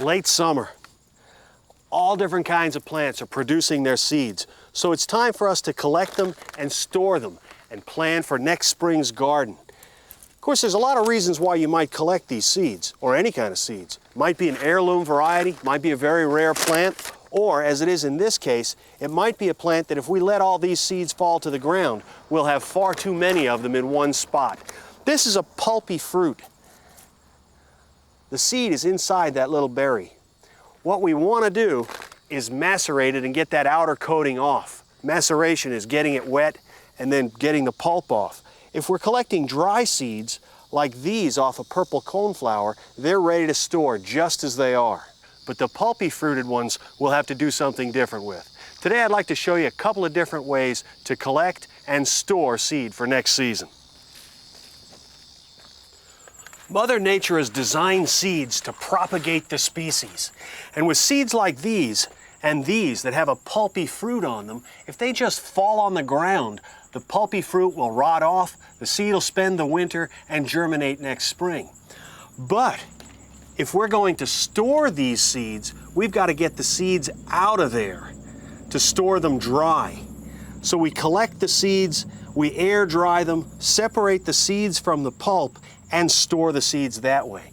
Late summer. All different kinds of plants are producing their seeds. So it's time for us to collect them and store them and plan for next spring's garden. Of course, there's a lot of reasons why you might collect these seeds, or any kind of seeds. Might be an heirloom variety, might be a very rare plant, or as it is in this case, it might be a plant that if we let all these seeds fall to the ground, we'll have far too many of them in one spot. This is a pulpy fruit. The seed is inside that little berry. What we want to do is macerate it and get that outer coating off. Maceration is getting it wet and then getting the pulp off. If we're collecting dry seeds, like these off a purple coneflower, they're ready to store just as they are. But the pulpy fruited ones we'll have to do something different with. Today I'd like to show you a couple of different ways to collect and store seed for next season. Mother Nature has designed seeds to propagate the species. And with seeds like these and these that have a pulpy fruit on them, if they just fall on the ground, the pulpy fruit will rot off, the seed will spend the winter and germinate next spring. But if we're going to store these seeds, we've got to get the seeds out of there to store them dry. So we collect the seeds, we air dry them, separate the seeds from the pulp, and store the seeds that way.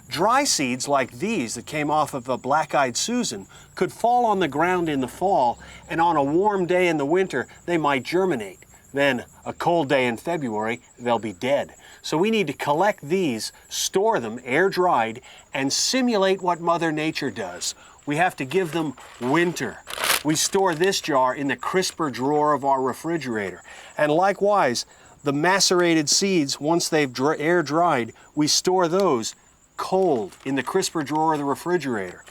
Dry seeds like these that came off of a black-eyed Susan could fall on the ground in the fall, and on a warm day in the winter, they might germinate. Then, a cold day in February, they'll be dead. So we need to collect these, store them air-dried, and simulate what Mother Nature does. We have to give them winter. We store this jar in the crisper drawer of our refrigerator. And likewise, the macerated seeds, once they've air-dried, we store those cold in the crisper drawer of the refrigerator.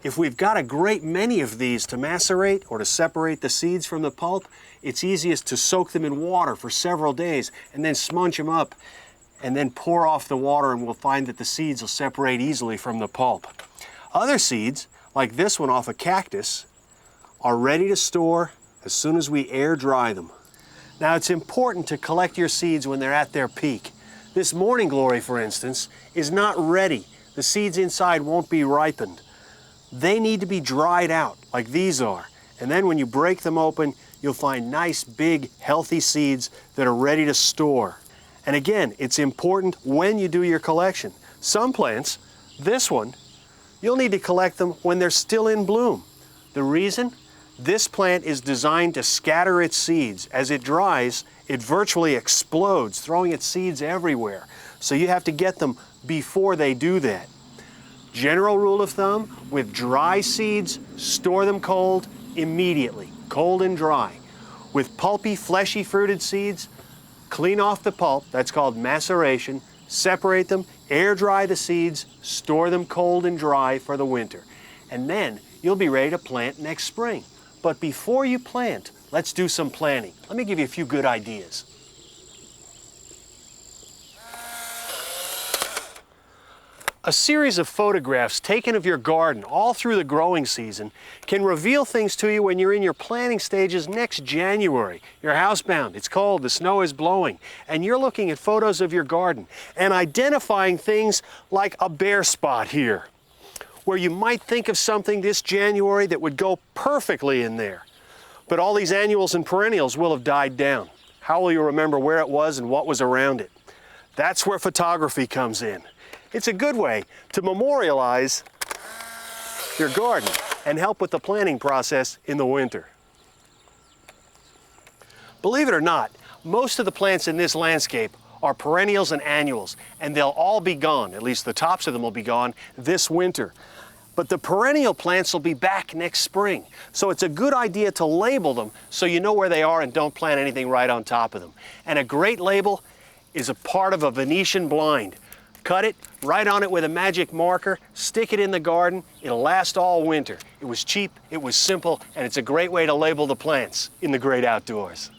If we've got a great many of these to macerate or to separate the seeds from the pulp, it's easiest to soak them in water for several days and then smudge them up and then pour off the water, and we'll find that the seeds will separate easily from the pulp. Other seeds, like this one off a cactus, are ready to store as soon as we air-dry them. Now, it's important to collect your seeds when they're at their peak. This morning glory, for instance, is not ready. The seeds inside won't be ripened. They need to be dried out, like these are. And then when you break them open, you'll find nice, big, healthy seeds that are ready to store. And again, it's important when you do your collection. Some plants, this one, you'll need to collect them when they're still in bloom. The reason? This plant is designed to scatter its seeds. As it dries, it virtually explodes, throwing its seeds everywhere. So you have to get them before they do that. General rule of thumb, with dry seeds, store them cold immediately, cold and dry. With pulpy, fleshy fruited seeds, clean off the pulp, that's called maceration, separate them, air dry the seeds, store them cold and dry for the winter. And then you'll be ready to plant next spring. But before you plant, let's do some planning. Let me give you a few good ideas. A series of photographs taken of your garden all through the growing season can reveal things to you when you're in your planting stages next January. You're housebound, it's cold, the snow is blowing, and you're looking at photos of your garden and identifying things like a bare spot here, where you might think of something this January that would go perfectly in there. But all these annuals and perennials will have died down. How will you remember where it was and what was around it? That's where photography comes in. It's a good way to memorialize your garden and help with the planting process in the winter. Believe it or not, most of the plants in this landscape are perennials and annuals, and they'll all be gone, at least the tops of them will be gone, this winter. But the perennial plants will be back next spring. So it's a good idea to label them so you know where they are and don't plant anything right on top of them. And a great label is a part of a Venetian blind. Cut it, write on it with a magic marker, stick it in the garden, it'll last all winter. It was cheap, it was simple, and it's a great way to label the plants in the great outdoors.